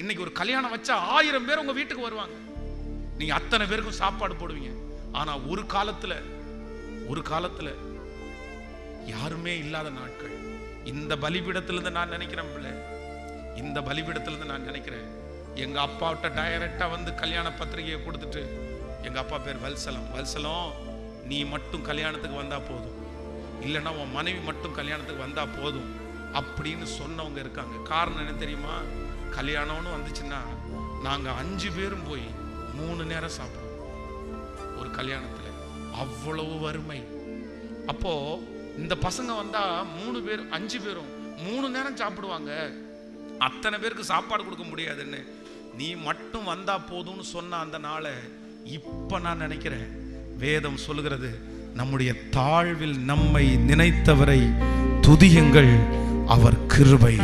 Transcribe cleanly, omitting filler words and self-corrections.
இன்னைக்கு ஒரு கல்யாணம் வச்சா 1000 பேர் உங்க வீட்டுக்கு வருவாங்க, நீங்க அத்தனை பேருக்கும் சாப்பாடு போடுவீங்க. ஆனா ஒரு காலத்துல யாருமே இல்லாத நாட்கள். இந்த பலிபீடத்திலிருந்து நான் நினைக்கிறேன் பிள்ளை, இந்த பலிபீடத்திலிருந்து நான் நினைக்கிறேன், எங்க அப்பாவிட்ட டைரக்டா வந்து கல்யாண பத்திரிகையை கொடுத்துட்டு, எங்க அப்பா பேர் வல்சலம், நீ மட்டும் கல்யாணத்துக்கு வந்தா போதும், இல்லைன்னா உன் மனைவி மட்டும் கல்யாணத்துக்கு வந்தா போதும் அப்படின்னு சொன்னவங்க இருக்காங்க. காரணம் என்ன தெரியுமா? கல்யாணம்னு வந்துச்சுன்னா நாங்க 5 பேரும் போய் 3 நேரம் சாப்பிடுவோம் ஒரு கல்யாணத்துல. அவ்வளவு வறுமை. அப்போ இந்த பசங்க வந்தா 3 பேர் 5 பேரும் 3 நேரம் சாப்பிடுவாங்க. அத்தனை பேருக்கு சாப்பாடு கொடுக்க முடியாதுன்னு நீ மட்டும் வந்தா போதும்னு சொன்ன அந்த நாளை இப்ப நான் நினைக்கிறேன். வேதம் சொல்லுகிறது, நம்முடைய தாழ்வில் நம்மை நினைத்தவரை துதியுங்கள், அவர் கிருபை.